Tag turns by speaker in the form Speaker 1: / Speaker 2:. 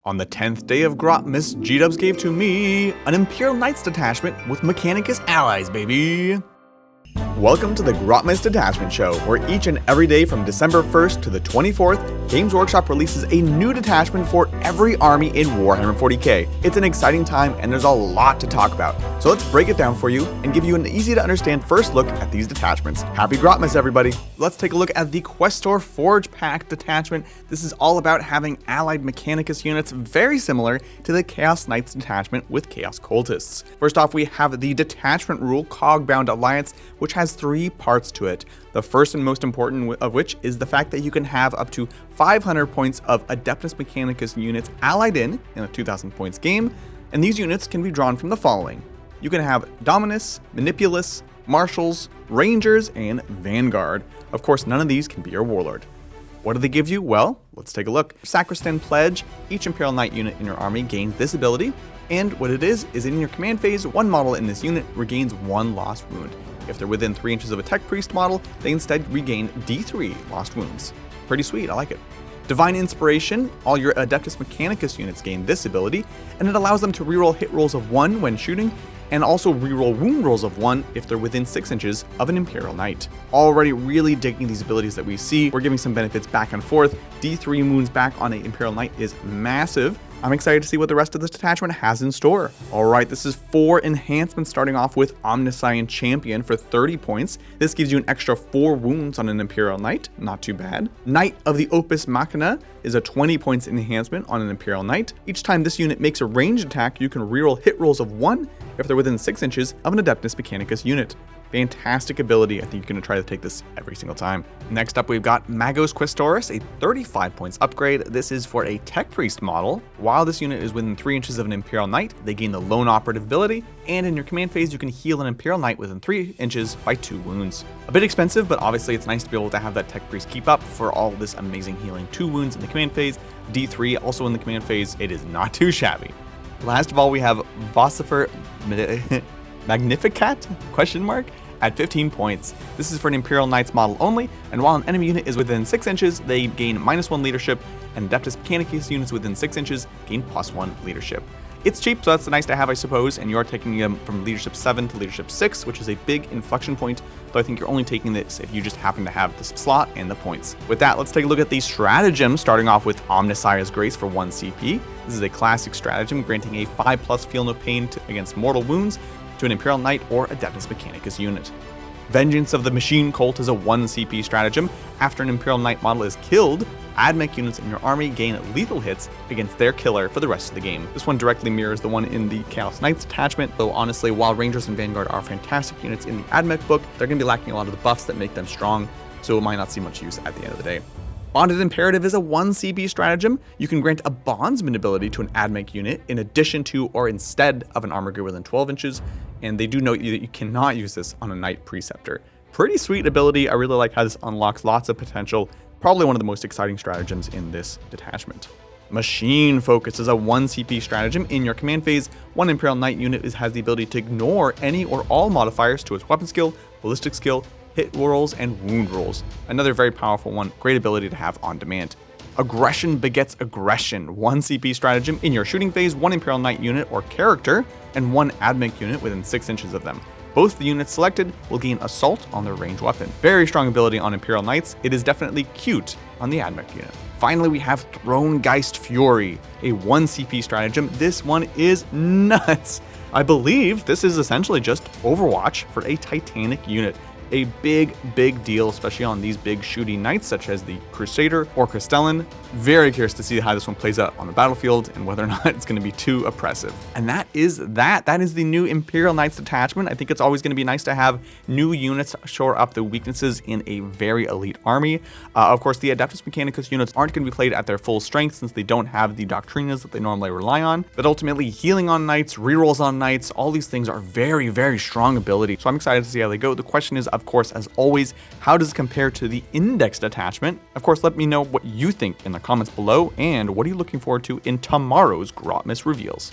Speaker 1: On the 10th day of Grotmas, G-Dubs gave to me an Imperial Knights detachment with Mechanicus allies, baby! Welcome to the Grotmas Detachment Show, where each and every day from December 1st to the 24th, Games Workshop releases a new detachment for every army in Warhammer 40k. It's an exciting time and there's a lot to talk about, so let's break it down for you and give you an easy to understand first look at these detachments. Happy Grotmas, everybody! Let's take a look at the Questor Forge Pack detachment. This is all about having allied Mechanicus units very similar to the Chaos Knights detachment with Chaos Cultists. First off, we have the Detachment Rule Cog-Bound Alliance, which has three parts to it. The first and most important of which is the fact that you can have up to 500 points of Adeptus Mechanicus units allied in a 2000 points game, and these units can be drawn from the following. You can have Dominus, Manipulus, Marshals, Rangers, and Vanguard. Of course, none of these can be your Warlord. What do they give you? Well, let's take a look. Sacristan Pledge. Each Imperial Knight unit in your army gains this ability, and what it is in your command phase, one model in this unit regains one lost wound. If they're within 3 inches of a Tech Priest model, they instead regain D3 lost wounds. Pretty sweet, I like it. Divine Inspiration, all your Adeptus Mechanicus units gain this ability, and it allows them to reroll hit rolls of 1 when shooting, and also reroll wound rolls of 1 if they're within 6 inches of an Imperial Knight. Already really digging these abilities that we see. We're giving some benefits back and forth. D3 wounds back on an Imperial Knight is massive. I'm excited to see what the rest of this detachment has in store. Alright, this is 4 enhancements, starting off with Omniscient Champion for 30 points. This gives you an extra 4 wounds on an Imperial Knight, not too bad. Knight of the Opus Machina is a 20 points enhancement on an Imperial Knight. Each time this unit makes a ranged attack, you can reroll hit rolls of 1 if they're within 6 inches of an Adeptus Mechanicus unit. Fantastic ability. I think you're going to try to take this every single time. Next up, we've got Magos Questoris, a 35 points upgrade. This is for a Tech Priest model. While this unit is within 3 inches of an Imperial Knight, they gain the Lone Operative ability, and in your command phase, you can heal an Imperial Knight within 3 inches by 2 wounds. A bit expensive, but obviously it's nice to be able to have that Tech Priest keep up for all this amazing healing. 2 wounds in the command phase, D3 also in the command phase. It is not too shabby. Last of all, we have Vocifer Magnificat? Question mark? At 15 points. This is for an Imperial Knights model only, and while an enemy unit is within 6 inches, they gain -1 leadership, and Adeptus Mechanicus units within 6 inches gain +1 leadership. It's cheap, so that's nice to have, I suppose, and you're taking them from leadership 7 to leadership 6, which is a big inflection point, though I think you're only taking this if you just happen to have the slot and the points. With that, let's take a look at the stratagem, starting off with Omnissiah's Grace for 1 CP. This is a classic stratagem, granting a 5+ Feel No Pain against mortal wounds to an Imperial Knight or Adeptus Mechanicus unit. Vengeance of the Machine Cult is a 1 CP stratagem. After an Imperial Knight model is killed, Admech units in your army gain lethal hits against their killer for the rest of the game. This one directly mirrors the one in the Chaos Knights detachment, though honestly, while Rangers and Vanguard are fantastic units in the Admech book, they're going to be lacking a lot of the buffs that make them strong, so it might not see much use at the end of the day. Bonded Imperative is a 1 CP stratagem. You can grant a bondsman ability to an Admech unit in addition to or instead of an armor gear within 12 inches, and they do note that you cannot use this on a Knight Preceptor. Pretty sweet ability. I really like how this unlocks lots of potential. Probably one of the most exciting stratagems in this detachment. Machine Focus is a 1 CP stratagem. In your command phase, one Imperial Knight unit has the ability to ignore any or all modifiers to its weapon skill, ballistic skill, hit rolls, and wound rolls. Another very powerful one, great ability to have on demand. Aggression Begets Aggression, 1 CP stratagem. In your shooting phase, one Imperial Knight unit or character, and one Admech unit within 6 inches of them. Both the units selected will gain Assault on their ranged weapon. Very strong ability on Imperial Knights. It is definitely cute on the Admech unit. Finally, we have Thronegeist Fury, a 1 CP stratagem. This one is nuts. I believe this is essentially just Overwatch for a Titanic unit. A big deal, especially on these big shooting knights such as the Crusader or Castellan. Very curious to see how this one plays out on the battlefield and whether or not it's going to be too oppressive. And that is the new Imperial Knights detachment. I think it's always going to be nice to have new units shore up the weaknesses in a very elite army. Of course, the Adeptus Mechanicus units aren't going to be played at their full strength since they don't have the Doctrinas that they normally rely on. But ultimately, healing on knights, rerolls on knights, all these things are very strong ability. So I'm excited to see how they go. The question is, of course, as always, how does it compare to the Index detachment? Of course, let me know what you think in the comments below, and what are you looking forward to in tomorrow's Grotmas reveals.